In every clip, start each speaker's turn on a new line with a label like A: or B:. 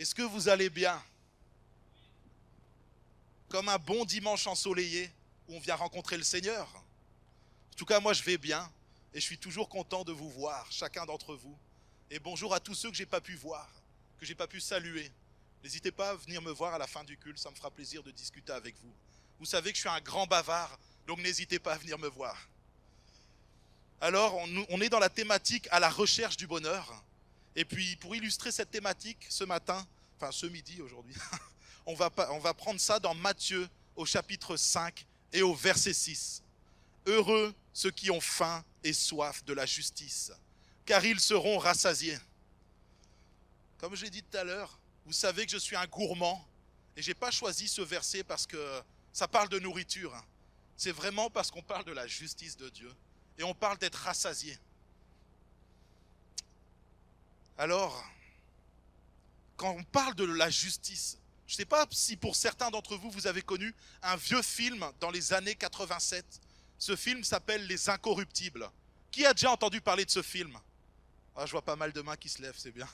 A: Est-ce que vous allez bien? Comme un bon dimanche ensoleillé où on vient rencontrer le Seigneur? En tout cas, moi je vais bien et je suis toujours content de vous voir, chacun d'entre vous. Et bonjour à tous ceux que j'ai pas pu voir, que j'ai pas pu saluer. N'hésitez pas à venir me voir à la fin du culte, ça me fera plaisir de discuter avec vous. Vous savez que je suis un grand bavard, donc n'hésitez pas à venir me voir. Alors, on est dans la thématique à la recherche du bonheur. Et puis, pour illustrer cette thématique, ce matin, enfin ce midi aujourd'hui, on va prendre ça dans Matthieu au chapitre 5 et au verset 6. Heureux ceux qui ont faim et soif de la justice, car ils seront rassasiés. Comme je l'ai dit tout à l'heure, vous savez que je suis un gourmand et je n'ai pas choisi ce verset parce que ça parle de nourriture. C'est vraiment parce qu'on parle de la justice de Dieu et on parle d'être rassasié. Alors, quand on parle de la justice, je ne sais pas si pour certains d'entre vous, vous avez connu un vieux film dans les années 87. Ce film s'appelle Les Incorruptibles. Qui a déjà entendu parler de ce film? Ah, je vois pas mal de mains qui se lèvent, c'est bien.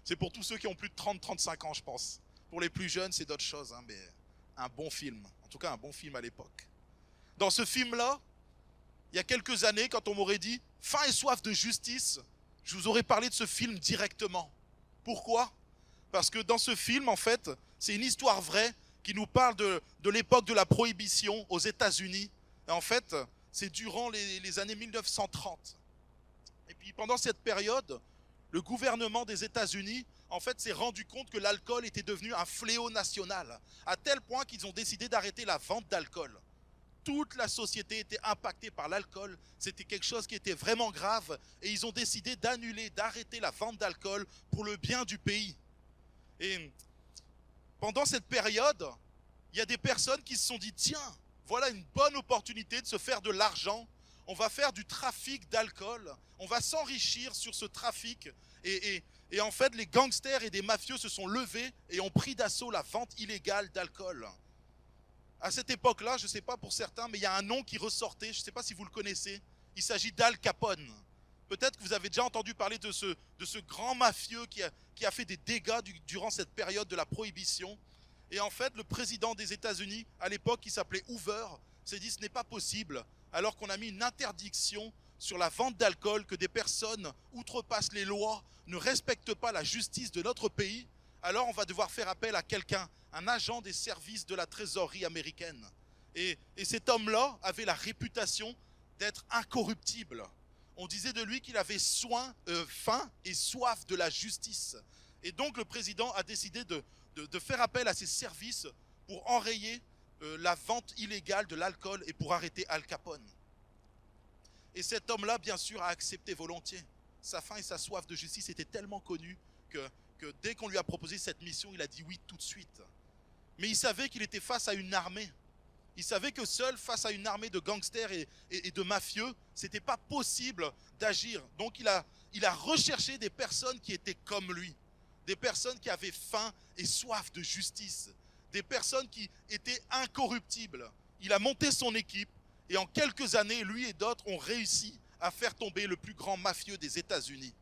A: C'est pour tous ceux qui ont plus de 30-35 ans, je pense. Pour les plus jeunes, c'est d'autres choses, mais un bon film. En tout cas, un bon film à l'époque. Dans ce film-là, il y a quelques années, quand on m'aurait dit « faim et soif de justice », je vous aurais parlé de ce film directement. Pourquoi? Parce que dans ce film, en fait, c'est une histoire vraie qui nous parle de l'époque de la prohibition aux États-Unis. Et en fait, c'est durant les années 1930. Et puis pendant cette période, le gouvernement des États-Unis, en fait, s'est rendu compte que l'alcool était devenu un fléau national, à tel point qu'ils ont décidé d'arrêter la vente d'alcool. Toute la société était impactée par l'alcool, c'était quelque chose qui était vraiment grave, et ils ont décidé d'annuler, d'arrêter la vente d'alcool pour le bien du pays. Et pendant cette période, il y a des personnes qui se sont dit, tiens, voilà une bonne opportunité de se faire de l'argent, on va faire du trafic d'alcool, on va s'enrichir sur ce trafic, et en fait les gangsters et des mafieux se sont levés et ont pris d'assaut la vente illégale d'alcool. À cette époque-là, je ne sais pas pour certains, mais il y a un nom qui ressortait, je ne sais pas si vous le connaissez, il s'agit d'Al Capone. Peut-être que vous avez déjà entendu parler de ce grand mafieux qui a fait des dégâts durant cette période de la prohibition. Et en fait, le président des États-Unis, à l'époque, qui s'appelait Hoover, s'est dit ce n'est pas possible, alors qu'on a mis une interdiction sur la vente d'alcool, que des personnes outrepassent les lois, ne respectent pas la justice de notre pays, alors on va devoir faire appel à quelqu'un, un agent des services de la trésorerie américaine. Et cet homme-là avait la réputation d'être incorruptible. On disait de lui qu'il avait faim et soif de la justice. Et donc le président a décidé de faire appel à ses services pour enrayer la vente illégale de l'alcool et pour arrêter Al Capone. Et cet homme-là, bien sûr, a accepté volontiers. Sa faim et sa soif de justice étaient tellement connues que dès qu'on lui a proposé cette mission, il a dit oui tout de suite. Mais il savait qu'il était face à une armée. Il savait que seul, face à une armée de gangsters et de mafieux, ce n'était pas possible d'agir. Donc il a recherché des personnes qui étaient comme lui. Des personnes qui avaient faim et soif de justice. Des personnes qui étaient incorruptibles. Il a monté son équipe et en quelques années, lui et d'autres ont réussi à faire tomber le plus grand mafieux des États-Unis.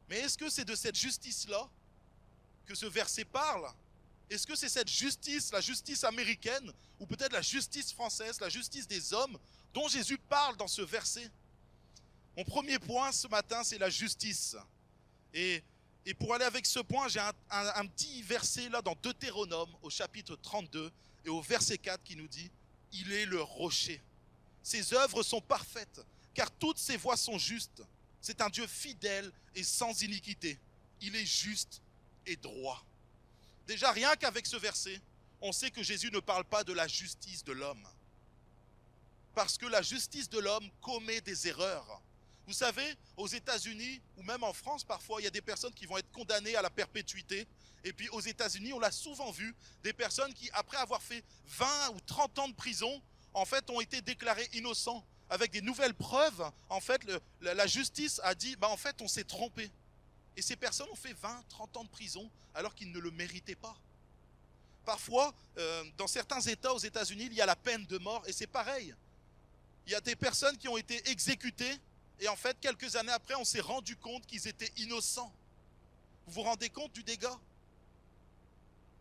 A: Mais est-ce que c'est de cette justice-là que ce verset parle? Est-ce que c'est cette justice, la justice américaine, ou peut-être la justice française, la justice des hommes, dont Jésus parle dans ce verset? Mon premier point ce matin, c'est la justice. Et pour aller avec ce point, j'ai un petit verset là dans Deutéronome, au chapitre 32, et au verset 4 qui nous dit « Il est le rocher. Ses œuvres sont parfaites, car toutes ses voies sont justes. C'est un Dieu fidèle et sans iniquité. Il est juste et droit. » Déjà, rien qu'avec ce verset, on sait que Jésus ne parle pas de la justice de l'homme. Parce que la justice de l'homme commet des erreurs. Vous savez, aux États-Unis, ou même en France parfois, il y a des personnes qui vont être condamnées à la perpétuité. Et puis aux États-Unis, on l'a souvent vu, des personnes qui, après avoir fait 20 ou 30 ans de prison, en fait, ont été déclarées innocents. Avec des nouvelles preuves, en fait, la justice a dit, en fait, on s'est trompé. Et ces personnes ont fait 20, 30 ans de prison alors qu'ils ne le méritaient pas. Parfois, dans certains États aux États-Unis, il y a la peine de mort et c'est pareil. Il y a des personnes qui ont été exécutées et en fait, quelques années après, on s'est rendu compte qu'ils étaient innocents. Vous vous rendez compte du dégât?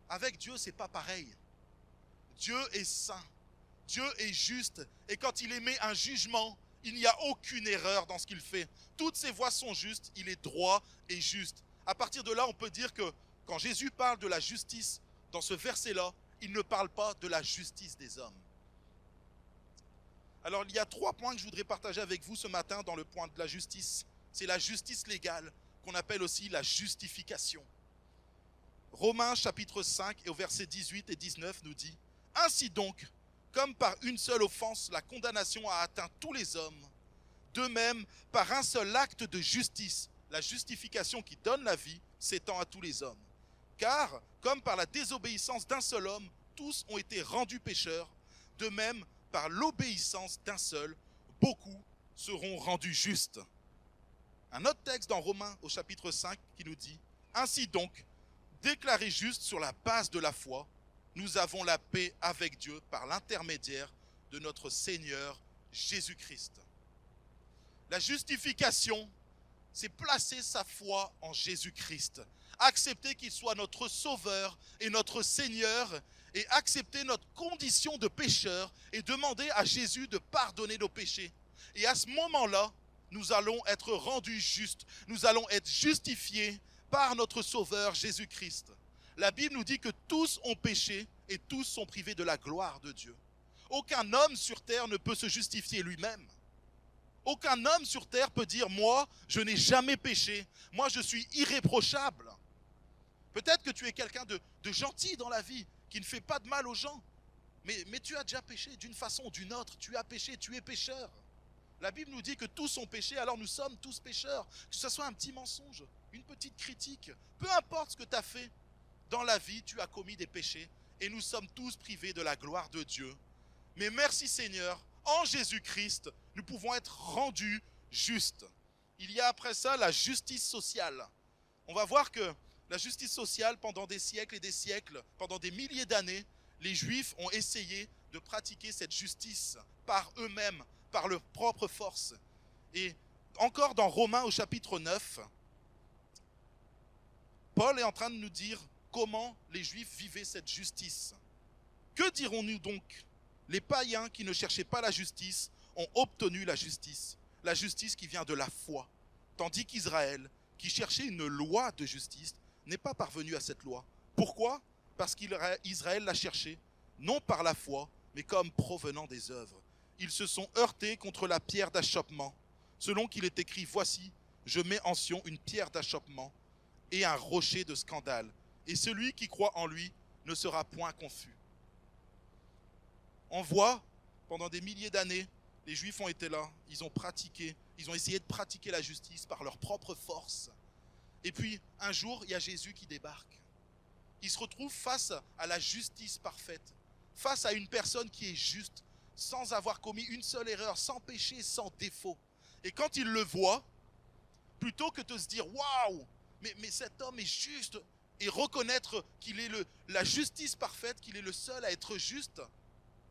A: Avec Dieu, c'est pas pareil. Dieu est saint, Dieu est juste, et quand il émet un jugement, il n'y a aucune erreur dans ce qu'il fait. Toutes ses voies sont justes, il est droit et juste. À partir de là, on peut dire que quand Jésus parle de la justice, dans ce verset-là, il ne parle pas de la justice des hommes. Alors, il y a 3 points que je voudrais partager avec vous ce matin dans le point de la justice. C'est la justice légale, qu'on appelle aussi la justification. Romains chapitre 5 et au verset 18 et 19 nous dit « Ainsi donc, comme par une seule offense, la condamnation a atteint tous les hommes, de même, par un seul acte de justice, la justification qui donne la vie s'étend à tous les hommes. Car, comme par la désobéissance d'un seul homme, tous ont été rendus pécheurs, de même, par l'obéissance d'un seul, beaucoup seront rendus justes. » Un autre texte dans Romains au chapitre 5 qui nous dit « Ainsi donc, déclarés justes sur la base de la foi, nous avons la paix avec Dieu par l'intermédiaire de notre Seigneur Jésus-Christ. » La justification, c'est placer sa foi en Jésus-Christ, accepter qu'il soit notre Sauveur et notre Seigneur, et accepter notre condition de pécheur et demander à Jésus de pardonner nos péchés. Et à ce moment-là, nous allons être rendus justes, nous allons être justifiés par notre Sauveur Jésus-Christ. La Bible nous dit que tous ont péché et tous sont privés de la gloire de Dieu. Aucun homme sur terre ne peut se justifier lui-même. Aucun homme sur terre peut dire « Moi, je n'ai jamais péché. Moi, je suis irréprochable. » Peut-être que tu es quelqu'un de gentil dans la vie, qui ne fait pas de mal aux gens. Mais tu as déjà péché d'une façon ou d'une autre. Tu as péché, tu es pécheur. La Bible nous dit que tous ont péché, alors nous sommes tous pécheurs. Que ce soit un petit mensonge, une petite critique, peu importe ce que tu as fait dans la vie, tu as commis des péchés et nous sommes tous privés de la gloire de Dieu. Mais merci Seigneur, en Jésus-Christ, nous pouvons être rendus justes. Il y a après ça la justice sociale. On va voir que la justice sociale, pendant des siècles et des siècles, pendant des milliers d'années, les Juifs ont essayé de pratiquer cette justice par eux-mêmes, par leur propre force. Et encore dans Romains au chapitre 9, Paul est en train de nous dire comment les Juifs vivaient cette justice. Que dirons-nous donc? Les païens qui ne cherchaient pas la justice ont obtenu la justice qui vient de la foi, tandis qu'Israël, qui cherchait une loi de justice, n'est pas parvenu à cette loi. Pourquoi? Parce qu'Israël l'a cherchée, non par la foi, mais comme provenant des œuvres. Ils se sont heurtés contre la pierre d'achoppement, selon qu'il est écrit « Voici, je mets en Sion une pierre d'achoppement et un rocher de scandale, et celui qui croit en lui ne sera point confus. » On voit, pendant des milliers d'années, les Juifs ont été là, ils ont essayé de pratiquer la justice par leur propre force. Et puis, un jour, il y a Jésus qui débarque. Il se retrouve face à la justice parfaite, face à une personne qui est juste, sans avoir commis une seule erreur, sans péché, sans défaut. Et quand il le voit, plutôt que de se dire « Waouh, mais cet homme est juste » et reconnaître qu'il est la justice parfaite, qu'il est le seul à être juste,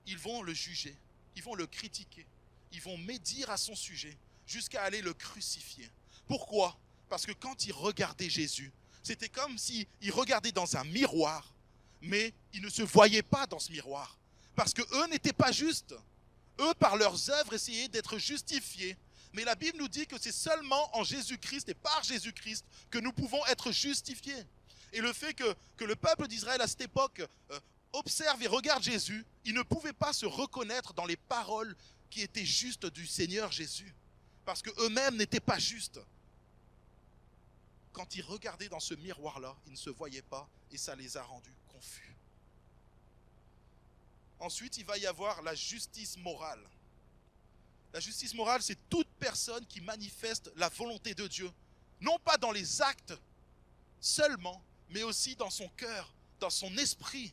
A: ils vont le juger, ils vont le critiquer, ils vont médire à son sujet, jusqu'à aller le crucifier. Pourquoi? Parce que quand ils regardaient Jésus, c'était comme s'ils regardaient dans un miroir, mais ils ne se voyaient pas dans ce miroir. Parce qu'eux n'étaient pas justes. Eux, par leurs œuvres, essayaient d'être justifiés. Mais la Bible nous dit que c'est seulement en Jésus-Christ et par Jésus-Christ que nous pouvons être justifiés. Et le fait que le peuple d'Israël à cette époque observe et regarde Jésus, ils ne pouvaient pas se reconnaître dans les paroles qui étaient justes du Seigneur Jésus. Parce qu'eux-mêmes n'étaient pas justes. Quand ils regardaient dans ce miroir-là, ils ne se voyaient pas et ça les a rendus confus. Ensuite, il va y avoir la justice morale. La justice morale, c'est toute personne qui manifeste la volonté de Dieu. Non pas dans les actes seulement, mais aussi dans son cœur, dans son esprit,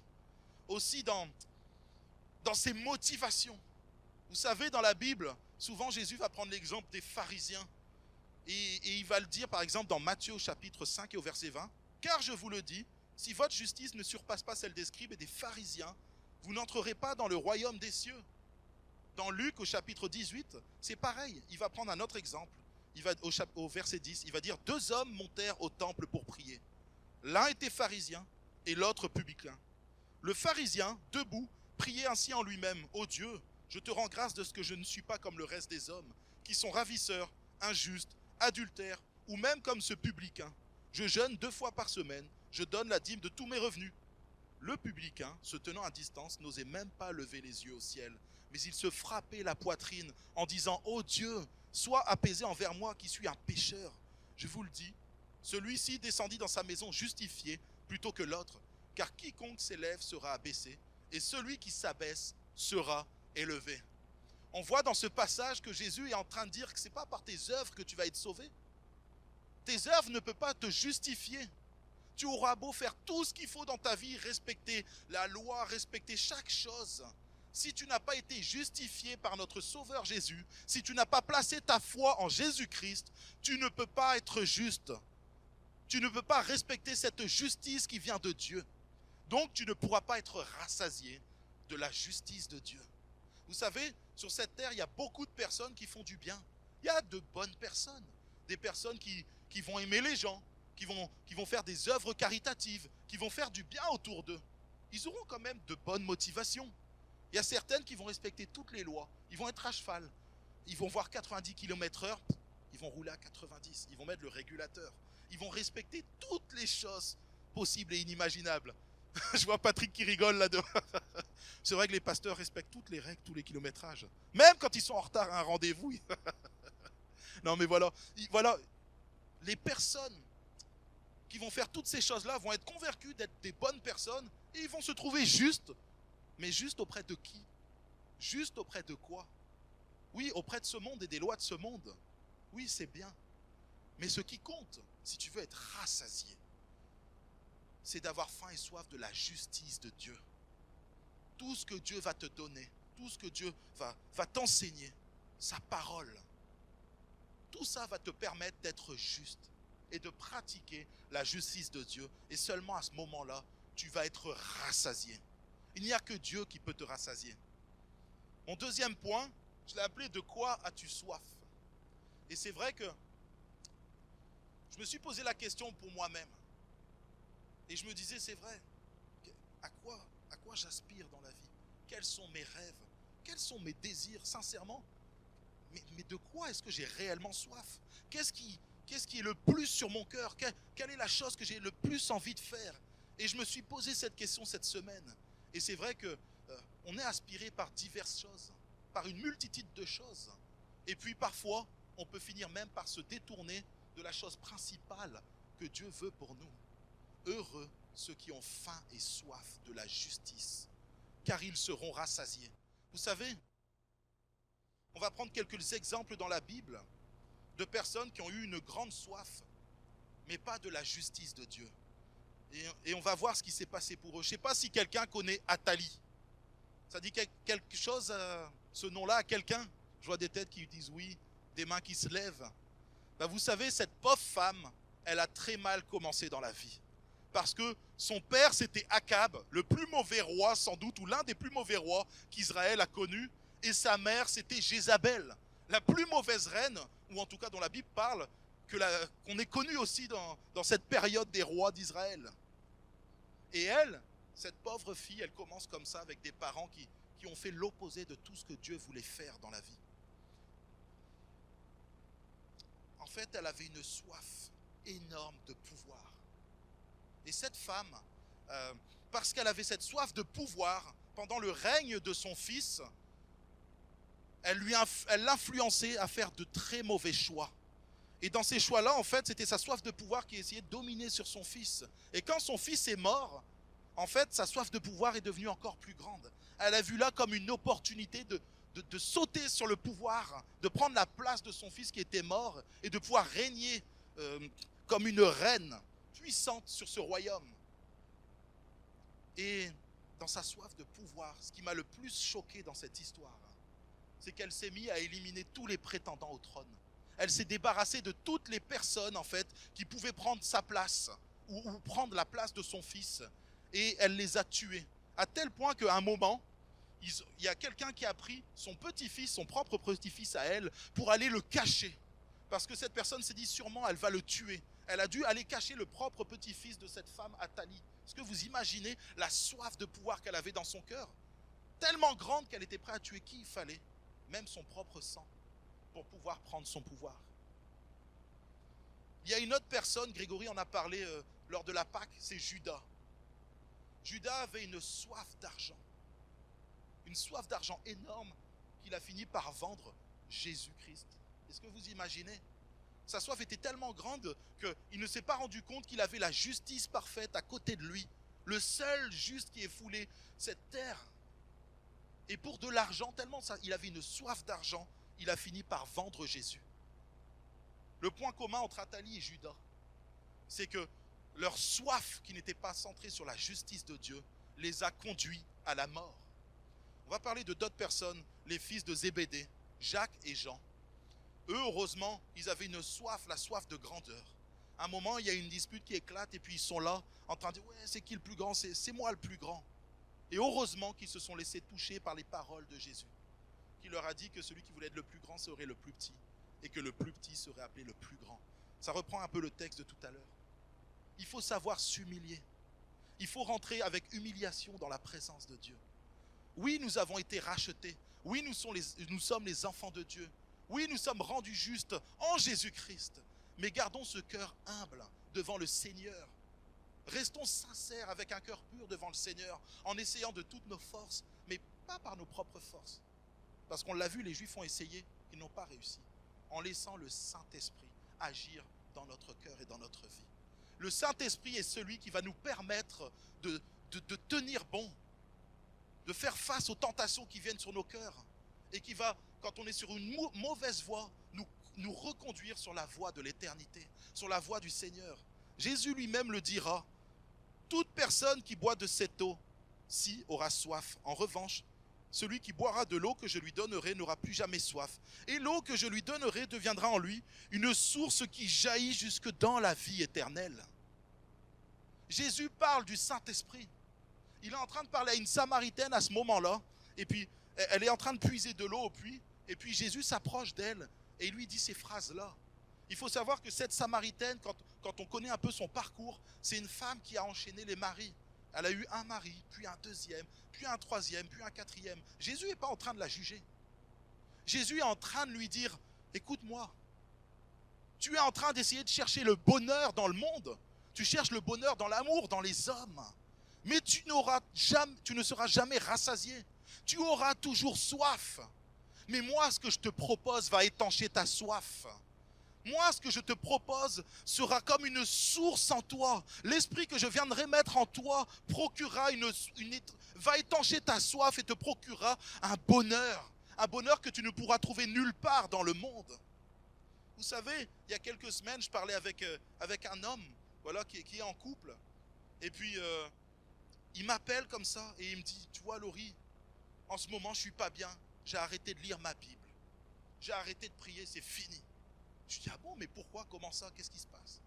A: aussi dans ses motivations. Vous savez, dans la Bible, souvent Jésus va prendre l'exemple des pharisiens. Et il va le dire par exemple dans Matthieu chapitre 5 et au verset 20. « Car je vous le dis, si votre justice ne surpasse pas celle des scribes et des pharisiens, vous n'entrerez pas dans le royaume des cieux. » Dans Luc au chapitre 18, c'est pareil. Il va prendre un autre exemple. Il va au verset 10, il va dire « 2 hommes montèrent au temple pour prier. L'un était pharisien et l'autre publicain. Le pharisien, debout, priait ainsi en lui-même: Ô Dieu, je te rends grâce de ce que je ne suis pas comme le reste des hommes, qui sont ravisseurs, injustes, adultères, ou même comme ce publicain. Je jeûne 2 fois par semaine, je donne la dîme de tous mes revenus. Le publicain, se tenant à distance, n'osait même pas lever les yeux au ciel, mais il se frappait la poitrine en disant: Ô Dieu, sois apaisé envers moi qui suis un pécheur. Je vous le dis, celui-ci descendit dans sa maison justifié plutôt que l'autre, car quiconque s'élève sera abaissé, et celui qui s'abaisse sera élevé. On voit dans ce passage que Jésus est en train de dire que ce n'est pas par tes œuvres que tu vas être sauvé. Tes œuvres ne peuvent pas te justifier. Tu auras beau faire tout ce qu'il faut dans ta vie, respecter la loi, respecter chaque chose. Si tu n'as pas été justifié par notre Sauveur Jésus, si tu n'as pas placé ta foi en Jésus-Christ, tu ne peux pas être juste. Tu ne peux pas respecter cette justice qui vient de Dieu. Donc tu ne pourras pas être rassasié de la justice de Dieu. Vous savez, sur cette terre, il y a beaucoup de personnes qui font du bien. Il y a de bonnes personnes. Des personnes qui vont aimer les gens, qui vont faire des œuvres caritatives, qui vont faire du bien autour d'eux. Ils auront quand même de bonnes motivations. Il y a certaines qui vont respecter toutes les lois. Ils vont être à cheval. Ils vont voir 90 km/h. Ils vont rouler à 90. Ils vont mettre le régulateur. Ils vont respecter toutes les choses possibles et inimaginables. Je vois Patrick qui rigole là-dedans. C'est vrai que les pasteurs respectent toutes les règles, tous les kilométrages. Même quand ils sont en retard à un rendez-vous. Non mais voilà. Les personnes qui vont faire toutes ces choses-là vont être convaincues d'être des bonnes personnes et ils vont se trouver justes. Mais juste auprès de qui? Juste auprès de quoi? Oui, auprès de ce monde et des lois de ce monde. Oui, c'est bien. Mais ce qui compte, si tu veux être rassasié, c'est d'avoir faim et soif de la justice de Dieu. Tout ce que Dieu va te donner, tout ce que Dieu va t'enseigner, sa parole, tout ça va te permettre d'être juste et de pratiquer la justice de Dieu. Et seulement à ce moment-là, tu vas être rassasié. Il n'y a que Dieu qui peut te rassasier. Mon deuxième point, je l'ai appelé: de quoi as-tu soif? Et c'est vrai que je me suis posé la question pour moi-même. Et je me disais, c'est vrai, à quoi j'aspire dans la vie? Quels sont mes rêves? Quels sont mes désirs, sincèrement? Mais de quoi est-ce que j'ai réellement soif? Qu'est-ce qui est le plus sur mon cœur? Quelle est la chose que j'ai le plus envie de faire? Et je me suis posé cette question cette semaine. Et c'est vrai que on est aspiré par diverses choses, par une multitude de choses. Et puis parfois, on peut finir même par se détourner de la chose principale que Dieu veut pour nous. Heureux ceux qui ont faim et soif de la justice, car ils seront rassasiés. Vous savez, on va prendre quelques exemples dans la Bible de personnes qui ont eu une grande soif, mais pas de la justice de Dieu. Et on va voir ce qui s'est passé pour eux. Je ne sais pas si quelqu'un connaît Athalie. Ça dit quelque chose, ce nom-là, à quelqu'un? Je vois des têtes qui disent oui, des mains qui se lèvent. Ben vous savez, cette pauvre femme, elle a très mal commencé dans la vie. Parce que son père, c'était Akab, le plus mauvais roi sans doute, ou l'un des plus mauvais rois qu'Israël a connu. Et sa mère, c'était Jézabel, la plus mauvaise reine, ou en tout cas dont la Bible parle, qu'on ait connue aussi dans cette période des rois d'Israël. Et elle, cette pauvre fille, elle commence comme ça avec des parents qui ont fait l'opposé de tout ce que Dieu voulait faire dans la vie. En fait, elle avait une soif énorme de pouvoir. Et cette femme, parce qu'elle avait cette soif de pouvoir, pendant le règne de son fils, elle l'influençait à faire de très mauvais choix. Et dans ces choix-là, en fait, c'était sa soif de pouvoir qui essayait de dominer sur son fils. Et quand son fils est mort, en fait, sa soif de pouvoir est devenue encore plus grande. Elle a vu là comme une opportunité de sauter sur le pouvoir, de prendre la place de son fils qui était mort et de pouvoir régner comme une reine puissante sur ce royaume. Et dans sa soif de pouvoir, ce qui m'a le plus choqué dans cette histoire, c'est qu'elle s'est mise à éliminer tous les prétendants au trône. Elle s'est débarrassée de toutes les personnes, en fait, qui pouvaient prendre sa place ou prendre la place de son fils. Et elle les a tués. À tel point qu'à un moment, il y a quelqu'un qui a pris son petit-fils, son propre petit-fils à elle, pour aller le cacher. Parce que cette personne s'est dit, sûrement, elle va le tuer. Elle a dû aller cacher le propre petit-fils de cette femme, Athalie. Est-ce que vous imaginez la soif de pouvoir qu'elle avait dans son cœur? Tellement grande qu'elle était prête à tuer qui il fallait, même son propre sang, pour pouvoir prendre son pouvoir. Il y a une autre personne, Grégory en a parlé lors de la Pâque, c'est Judas. Judas avait une soif d'argent énorme qu'il a fini par vendre Jésus-Christ. Est-ce que vous imaginez? Sa soif était tellement grande qu'il ne s'est pas rendu compte qu'il avait la justice parfaite à côté de lui, le seul juste qui ait foulé cette terre. Et pour de l'argent, tellement il avait une soif d'argent, il a fini par vendre Jésus. Le point commun entre Athalie et Judas, c'est que leur soif, qui n'était pas centrée sur la justice de Dieu, les a conduits à la mort. On va parler de d'autres personnes, les fils de Zébédée, Jacques et Jean. Eux, heureusement, ils avaient une soif, la soif de grandeur. À un moment, il y a une dispute qui éclate et puis ils sont là en train de dire « Ouais, c'est qui le plus grand? C'est moi le plus grand. » Et heureusement qu'ils se sont laissés toucher par les paroles de Jésus, qui leur a dit que celui qui voulait être le plus grand serait le plus petit et que le plus petit serait appelé le plus grand. Ça reprend un peu le texte de tout à l'heure. Il faut savoir s'humilier. Il faut rentrer avec humiliation dans la présence de Dieu. Oui, nous avons été rachetés. Oui, nous sommes les enfants de Dieu. Oui, nous sommes rendus justes en Jésus-Christ. Mais gardons ce cœur humble devant le Seigneur. Restons sincères avec un cœur pur devant le Seigneur, en essayant de toutes nos forces, mais pas par nos propres forces. Parce qu'on l'a vu, les Juifs ont essayé, ils n'ont pas réussi. En laissant le Saint-Esprit agir dans notre cœur et dans notre vie. Le Saint-Esprit est celui qui va nous permettre de tenir bon, de faire face aux tentations qui viennent sur nos cœurs et qui va, quand on est sur une mauvaise voie, nous reconduire sur la voie de l'éternité, sur la voie du Seigneur. Jésus lui-même le dira, toute personne qui boit de cette eau-ci aura soif. En revanche, celui qui boira de l'eau que je lui donnerai n'aura plus jamais soif. Et l'eau que je lui donnerai deviendra en lui une source qui jaillit jusque dans la vie éternelle. Jésus parle du Saint-Esprit. Il est en train de parler à une Samaritaine à ce moment-là, et puis elle est en train de puiser de l'eau au puits, et puis Jésus s'approche d'elle, et il lui dit ces phrases-là. Il faut savoir que cette Samaritaine, quand on connaît un peu son parcours, c'est une femme qui a enchaîné les maris. Elle a eu un mari, puis un deuxième, puis un troisième, puis un quatrième. Jésus n'est pas en train de la juger. Jésus est en train de lui dire, écoute-moi, tu es en train d'essayer de chercher le bonheur dans le monde. Tu cherches le bonheur dans l'amour, dans les hommes. Mais tu ne seras jamais rassasié. Tu auras toujours soif. Mais moi, ce que je te propose va étancher ta soif. Moi, ce que je te propose sera comme une source en toi. L'esprit que je viendrai mettre en toi va étancher ta soif et te procurera un bonheur. Un bonheur que tu ne pourras trouver nulle part dans le monde. Vous savez, il y a quelques semaines, je parlais avec un homme voilà, qui est en couple. Et puis, il m'appelle comme ça et il me dit, tu vois Laurie, en ce moment je suis pas bien, j'ai arrêté de lire ma Bible. J'ai arrêté de prier, c'est fini. Je dis, ah bon, mais pourquoi, comment ça, qu'est-ce qui se passe?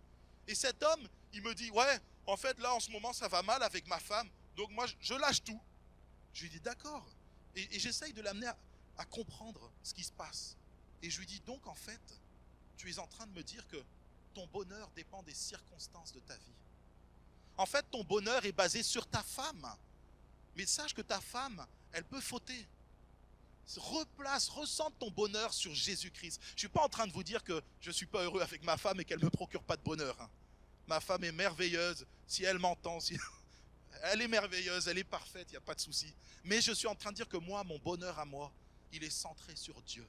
A: Et cet homme, il me dit, ouais, en fait là en ce moment ça va mal avec ma femme, donc moi je lâche tout. Je lui dis, d'accord. Et j'essaye de l'amener à comprendre ce qui se passe. Et je lui dis, donc en fait, tu es en train de me dire que ton bonheur dépend des circonstances de ta vie. En fait, ton bonheur est basé sur ta femme. Mais sache que ta femme, elle peut fauter. Ressente ton bonheur sur Jésus-Christ. Je ne suis pas en train de vous dire que je ne suis pas heureux avec ma femme et qu'elle ne me procure pas de bonheur. Ma femme est merveilleuse. Si elle m'entend, elle est merveilleuse, elle est parfaite, il n'y a pas de souci. Mais je suis en train de dire que moi, mon bonheur à moi, il est centré sur Dieu.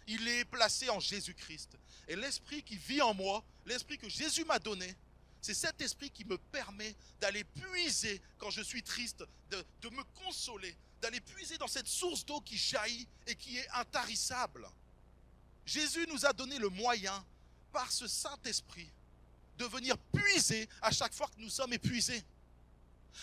A: Il est placé en Jésus-Christ. Et l'esprit qui vit en moi, l'esprit que Jésus m'a donné, c'est cet esprit qui me permet d'aller puiser quand je suis triste, de me consoler, d'aller puiser dans cette source d'eau qui jaillit et qui est intarissable. Jésus nous a donné le moyen, par ce Saint-Esprit, de venir puiser à chaque fois que nous sommes épuisés,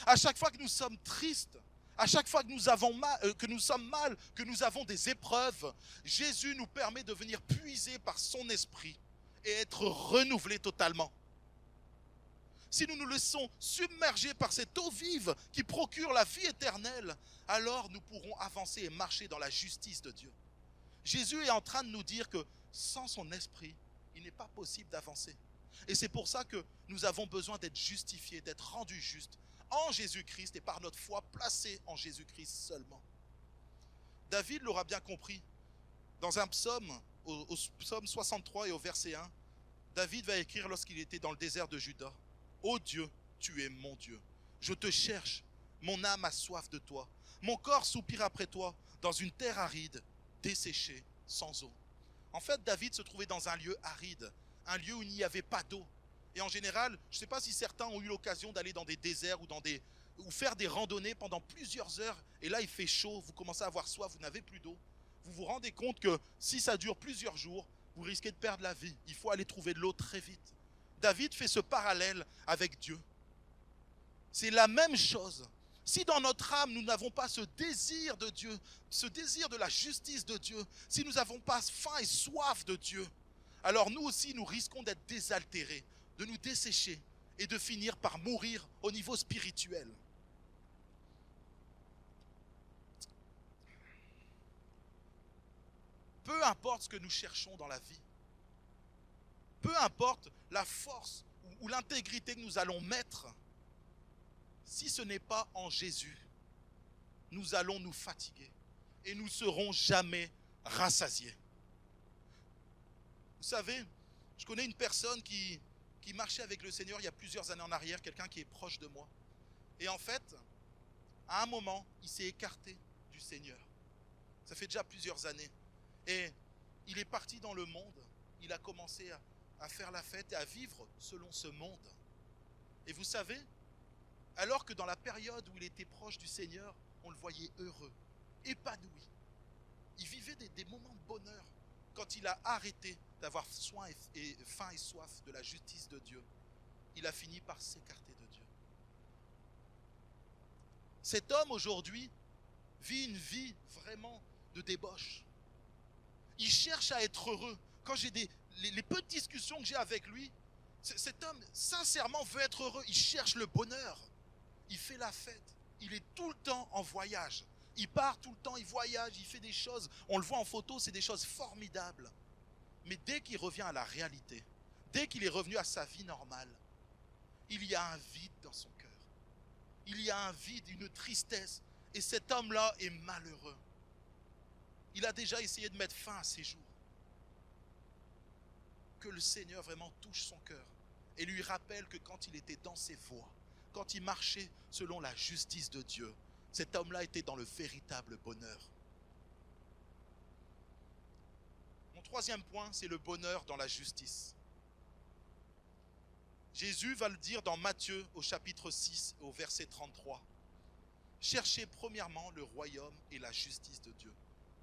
A: à chaque fois que nous sommes tristes, à chaque fois que nous sommes mal, que nous avons des épreuves. Jésus nous permet de venir puiser par son esprit et être renouvelés totalement. Si nous nous laissons submerger par cette eau vive qui procure la vie éternelle, alors nous pourrons avancer et marcher dans la justice de Dieu. Jésus est en train de nous dire que sans son esprit, il n'est pas possible d'avancer. Et c'est pour ça que nous avons besoin d'être justifiés, d'être rendus justes en Jésus-Christ et par notre foi placés en Jésus-Christ seulement. David l'aura bien compris. Dans un psaume, au psaume 63 et au verset 1, David va écrire lorsqu'il était dans le désert de Juda: « Ô Dieu, tu es mon Dieu. Je te cherche, mon âme a soif de toi. Mon corps soupire après toi, dans une terre aride, desséchée, sans eau. » En fait, David se trouvait dans un lieu aride, un lieu où il n'y avait pas d'eau. Et en général, je ne sais pas si certains ont eu l'occasion d'aller dans des déserts ou faire des randonnées pendant plusieurs heures, et là il fait chaud, vous commencez à avoir soif, vous n'avez plus d'eau. Vous vous rendez compte que si ça dure plusieurs jours, vous risquez de perdre la vie. Il faut aller trouver de l'eau très vite. David fait ce parallèle avec Dieu. C'est la même chose. Si dans notre âme, nous n'avons pas ce désir de Dieu, ce désir de la justice de Dieu, si nous n'avons pas faim et soif de Dieu, alors nous aussi, nous risquons d'être désaltérés, de nous dessécher et de finir par mourir au niveau spirituel. Peu importe ce que nous cherchons dans la vie, peu importe la force ou l'intégrité que nous allons mettre, si ce n'est pas en Jésus, nous allons nous fatiguer et nous ne serons jamais rassasiés. Vous savez, je connais une personne qui marchait avec le Seigneur il y a plusieurs années en arrière, quelqu'un qui est proche de moi. Et en fait, à un moment, il s'est écarté du Seigneur. Ça fait déjà plusieurs années. Et il est parti dans le monde. Il a commencé à faire la fête et à vivre selon ce monde. Et vous savez, alors que dans la période où il était proche du Seigneur, on le voyait heureux, épanoui. Il vivait des moments de bonheur. Quand il a arrêté d'avoir faim et soif de la justice de Dieu, il a fini par s'écarter de Dieu. Cet homme aujourd'hui vit une vie vraiment de débauche. Il cherche à être heureux. Quand j'ai les peu de discussions que j'ai avec lui, cet homme sincèrement veut être heureux. Il cherche le bonheur. Il fait la fête. Il est tout le temps en voyage. Il part tout le temps, il voyage, il fait des choses. On le voit en photo, c'est des choses formidables. Mais dès qu'il revient à la réalité, dès qu'il est revenu à sa vie normale, il y a un vide dans son cœur. Il y a un vide, une tristesse. Et cet homme-là est malheureux. Il a déjà essayé de mettre fin à ses jours. Que le Seigneur vraiment touche son cœur et lui rappelle que quand il était dans ses voies, quand il marchait selon la justice de Dieu, cet homme-là était dans le véritable bonheur. Mon troisième point, c'est le bonheur dans la justice. Jésus va le dire dans Matthieu au chapitre 6 au verset 33. Cherchez premièrement le royaume et la justice de Dieu,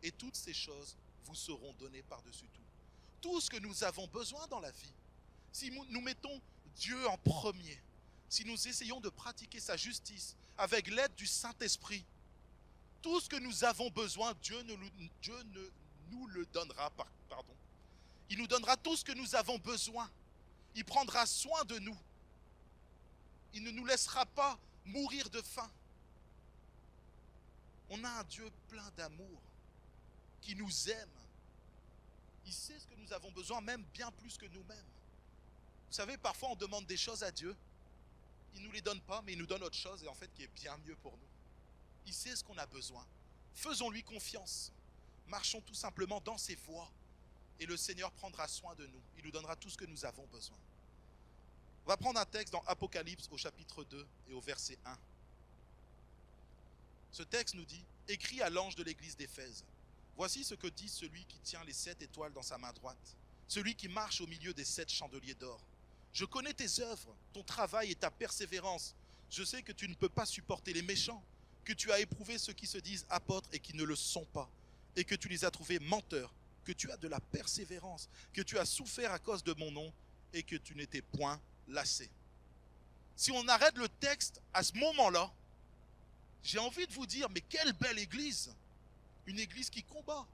A: et toutes ces choses vous seront données par-dessus tout. Tout ce que nous avons besoin dans la vie, si nous mettons Dieu en premier, si nous essayons de pratiquer sa justice avec l'aide du Saint-Esprit, tout ce que nous avons besoin, Dieu nous le donnera. Il nous donnera tout ce que nous avons besoin. Il prendra soin de nous. Il ne nous laissera pas mourir de faim. On a un Dieu plein d'amour, qui nous aime. Il sait ce que nous avons besoin, même bien plus que nous-mêmes. Vous savez, parfois on demande des choses à Dieu. Il ne nous les donne pas, mais il nous donne autre chose, et en fait qui est bien mieux pour nous. Il sait ce qu'on a besoin. Faisons-lui confiance. Marchons tout simplement dans ses voies. Et le Seigneur prendra soin de nous. Il nous donnera tout ce que nous avons besoin. On va prendre un texte dans Apocalypse au chapitre 2 et au verset 1. Ce texte nous dit: écrit à l'ange de l'église d'Éphèse, voici ce que dit celui qui tient les 7 étoiles dans sa main droite, celui qui marche au milieu des 7 chandeliers d'or. Je connais tes œuvres, ton travail et ta persévérance. Je sais que tu ne peux pas supporter les méchants, que tu as éprouvé ceux qui se disent apôtres et qui ne le sont pas, et que tu les as trouvés menteurs, que tu as de la persévérance, que tu as souffert à cause de mon nom, et que tu n'étais point lassé. Si on arrête le texte à ce moment-là, j'ai envie de vous dire, mais quelle belle église! Une église qui combat,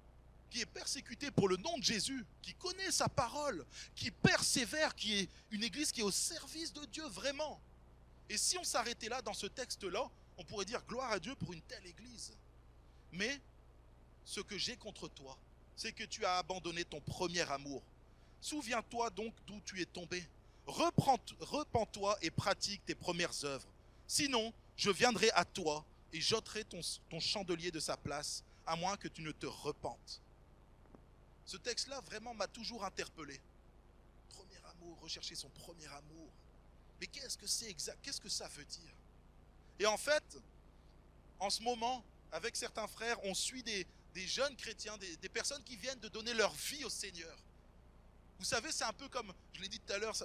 A: qui est persécutée pour le nom de Jésus, qui connaît sa parole, qui persévère, qui est une église qui est au service de Dieu vraiment. Et si on s'arrêtait là dans ce texte-là, on pourrait dire gloire à Dieu pour une telle église. Mais ce que j'ai contre toi, c'est que tu as abandonné ton premier amour. Souviens-toi donc d'où tu es tombé. Repens-toi et pratique tes premières œuvres. Sinon, je viendrai à toi et j'ôterai ton chandelier de sa place, à moins que tu ne te repentes. Ce texte-là, vraiment, m'a toujours interpellé. Premier amour, rechercher son premier amour. Mais qu'est-ce que c'est exact? Qu'est-ce que ça veut dire? Et en fait, en ce moment, avec certains frères, on suit des jeunes chrétiens, des personnes qui viennent de donner leur vie au Seigneur. Vous savez, c'est un peu comme, je l'ai dit tout à l'heure,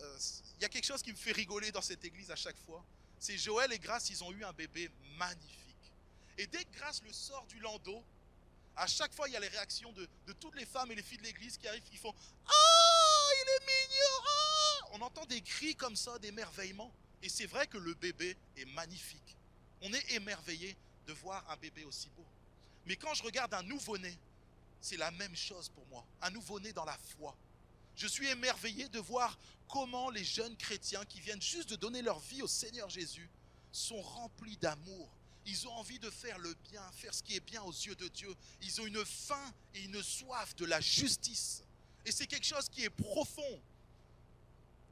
A: il y a quelque chose qui me fait rigoler dans cette église à chaque fois. C'est Joël et Grace, ils ont eu un bébé magnifique. Et dès que Grace le sort du landau, à chaque fois, il y a les réactions de toutes les femmes et les filles de l'église qui arrivent, qui font « Oh, il est mignon oh !» On entend des cris comme ça, d'émerveillement. Et c'est vrai que le bébé est magnifique. On est émerveillé de voir un bébé aussi beau. Mais quand je regarde un nouveau-né, c'est la même chose pour moi. Un nouveau-né dans la foi. Je suis émerveillé de voir comment les jeunes chrétiens qui viennent juste de donner leur vie au Seigneur Jésus sont remplis d'amour. Ils ont envie de faire le bien, faire ce qui est bien aux yeux de Dieu. Ils ont une faim et une soif de la justice. Et c'est quelque chose qui est profond.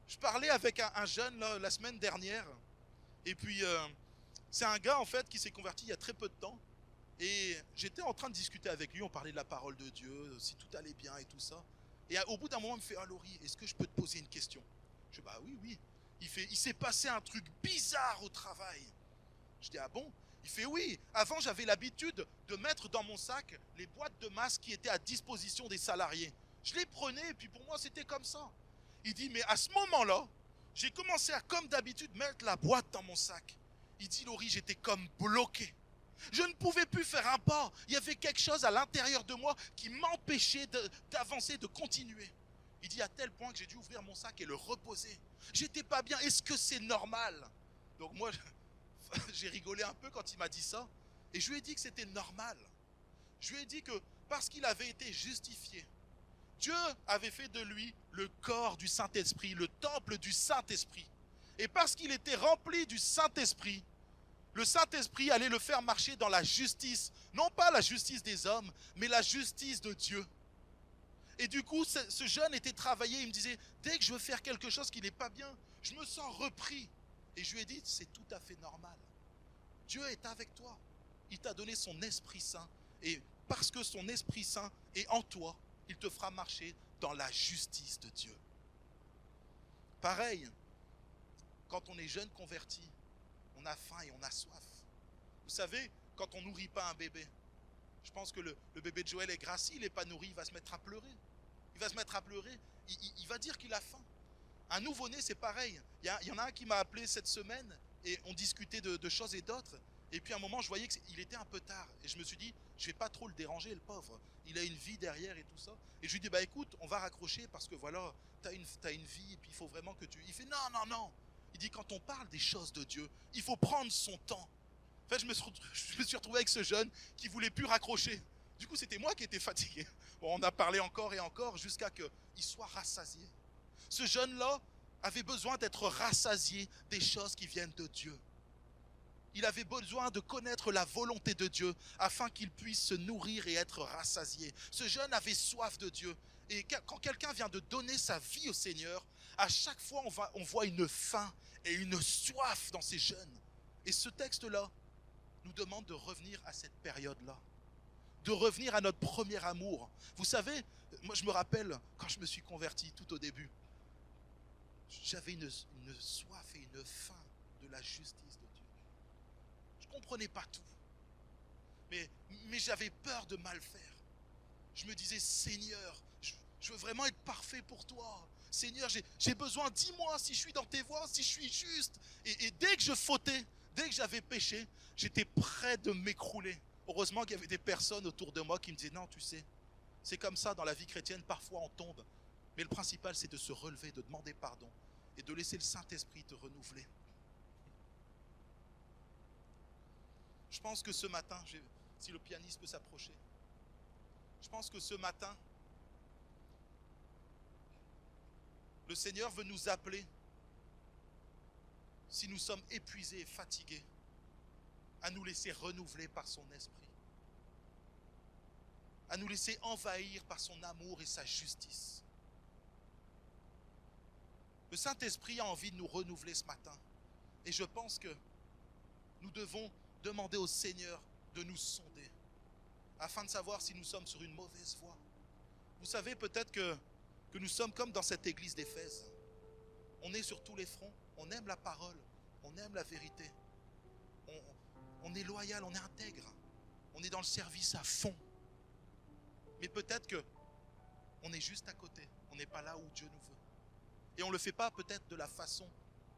A: Je parlais avec un jeune là, la semaine dernière. Et puis, c'est un gars en fait qui s'est converti il y a très peu de temps. Et j'étais en train de discuter avec lui, on parlait de la parole de Dieu, si tout allait bien et tout ça. Et au bout d'un moment, il me fait « Ah Laurie, est-ce que je peux te poser une question ?» Je dis « Bah oui, oui. » Il s'est passé un truc bizarre au travail. Je dis « Ah bon ?» Il fait « Oui, avant j'avais l'habitude de mettre dans mon sac les boîtes de masques qui étaient à disposition des salariés. Je les prenais et puis pour moi c'était comme ça. » Il dit « Mais à ce moment-là, j'ai commencé à comme d'habitude mettre la boîte dans mon sac. » Il dit « Laurie, j'étais comme bloqué. Je ne pouvais plus faire un pas. Il y avait quelque chose à l'intérieur de moi qui m'empêchait d'avancer, de continuer. » Il dit à tel point que j'ai dû ouvrir mon sac et le reposer. J'étais pas bien. Est-ce que c'est normal? Donc moi, j'ai rigolé un peu quand il m'a dit ça. Et je lui ai dit que c'était normal. Je lui ai dit que parce qu'il avait été justifié, Dieu avait fait de lui le corps du Saint-Esprit, le temple du Saint-Esprit. Et parce qu'il était rempli du Saint-Esprit, le Saint-Esprit allait le faire marcher dans la justice, non pas la justice des hommes, mais la justice de Dieu. Et du coup, ce jeune était travaillé, il me disait, dès que je veux faire quelque chose qui n'est pas bien, je me sens repris. Et je lui ai dit, c'est tout à fait normal. Dieu est avec toi. Il t'a donné son Esprit Saint. Et parce que son Esprit Saint est en toi, il te fera marcher dans la justice de Dieu. Pareil, quand on est jeune converti, on a faim et on a soif. Vous savez, quand on ne nourrit pas un bébé, je pense que le bébé de Joël est Gracie, il n'est pas nourri, il va se mettre à pleurer. Il va se mettre à pleurer, il va dire qu'il a faim. Un nouveau-né, c'est pareil. Il y en a un qui m'a appelé cette semaine et on discutait de choses et d'autres. Et puis à un moment, je voyais qu'il était un peu tard. Et je me suis dit, je ne vais pas trop le déranger, le pauvre. Il a une vie derrière et tout ça. Et je lui dis, bah écoute, on va raccrocher parce que voilà, t'as une vie et puis il faut vraiment que tu... Il fait, non, non, non. Il dit, quand on parle des choses de Dieu, il faut prendre son temps. En fait, je me suis retrouvé avec ce jeune qui voulait plus raccrocher. Du coup, c'était moi qui étais fatigué. Bon, on a parlé encore et encore jusqu'à qu'il soit rassasié. Ce jeune-là avait besoin d'être rassasié des choses qui viennent de Dieu. Il avait besoin de connaître la volonté de Dieu afin qu'il puisse se nourrir et être rassasié. Ce jeune avait soif de Dieu. Et quand quelqu'un vient de donner sa vie au Seigneur, à chaque fois on voit une faim et une soif dans ces jeunes. Et ce texte-là nous demande de revenir à cette période-là, de revenir à notre premier amour. Vous savez, moi je me rappelle quand je me suis converti tout au début, j'avais une soif et une faim de la justice de Dieu. Je ne comprenais pas tout, mais j'avais peur de mal faire. Je me disais, Seigneur, je veux vraiment être parfait pour toi. Seigneur, j'ai besoin, dis-moi si je suis dans tes voies, si je suis juste. Et dès que je fautais, dès que j'avais péché, j'étais prêt de m'écrouler. Heureusement qu'il y avait des personnes autour de moi qui me disaient, non, tu sais, c'est comme ça dans la vie chrétienne, parfois on tombe. Mais le principal, c'est de se relever, de demander pardon et de laisser le Saint-Esprit te renouveler. Je pense que ce matin, si le pianiste peut s'approcher, je pense que ce matin, le Seigneur veut nous appeler, si nous sommes épuisés et fatigués, à nous laisser renouveler par son esprit, à nous laisser envahir par son amour et sa justice. Le Saint-Esprit a envie de nous renouveler ce matin. Et je pense que nous devons demander au Seigneur de nous sonder afin de savoir si nous sommes sur une mauvaise voie. Vous savez peut-être que nous sommes comme dans cette église d'Éphèse. On est sur tous les fronts, on aime la parole, on aime la vérité. On est loyal, on est intègre, on est dans le service à fond. Mais peut-être que on est juste à côté, on n'est pas là où Dieu nous veut. Et on ne le fait pas peut-être de la façon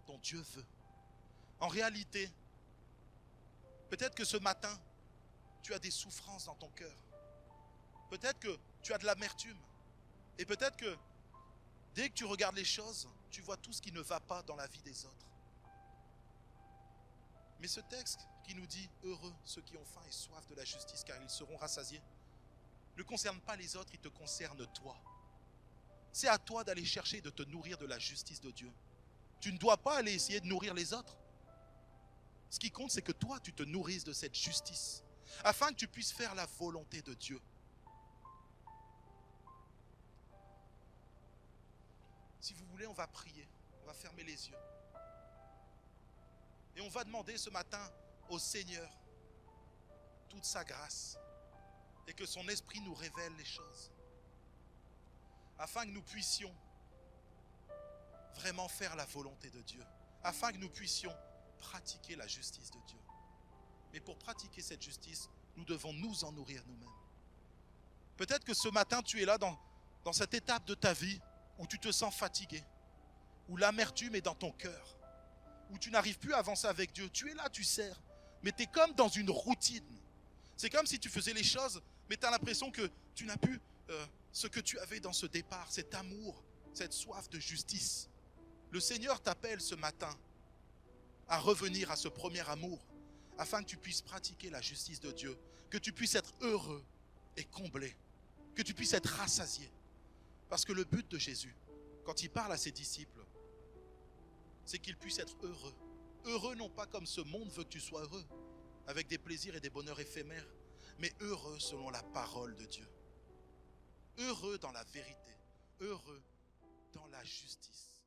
A: dont Dieu veut. En réalité, peut-être que ce matin, tu as des souffrances dans ton cœur. Peut-être que tu as de l'amertume. Et peut-être que dès que tu regardes les choses, tu vois tout ce qui ne va pas dans la vie des autres. Mais ce texte qui nous dit « Heureux ceux qui ont faim et soif de la justice, car ils seront rassasiés », ne concerne pas les autres, il te concerne toi. C'est à toi d'aller chercher de te nourrir de la justice de Dieu. Tu ne dois pas aller essayer de nourrir les autres. Ce qui compte, c'est que toi, tu te nourrisses de cette justice, afin que tu puisses faire la volonté de Dieu. Si vous voulez, on va prier, on va fermer les yeux. Et on va demander ce matin au Seigneur toute sa grâce et que son esprit nous révèle les choses, afin que nous puissions vraiment faire la volonté de Dieu, afin que nous puissions pratiquer la justice de Dieu. Mais pour pratiquer cette justice, nous devons nous en nourrir nous-mêmes. Peut-être que ce matin, tu es là dans cette étape de ta vie où tu te sens fatigué, où l'amertume est dans ton cœur, où tu n'arrives plus à avancer avec Dieu. Tu es là, tu sers, mais tu es comme dans une routine. C'est comme si tu faisais les choses, mais tu as l'impression que tu n'as plus ce que tu avais dans ce départ, cet amour, cette soif de justice. Le Seigneur t'appelle ce matin à revenir à ce premier amour, afin que tu puisses pratiquer la justice de Dieu, que tu puisses être heureux et comblé, que tu puisses être rassasié. Parce que le but de Jésus, quand il parle à ses disciples, c'est qu'ils puissent être heureux. Heureux non pas comme ce monde veut que tu sois heureux, avec des plaisirs et des bonheurs éphémères, mais heureux selon la parole de Dieu. Heureux dans la vérité, heureux dans la justice.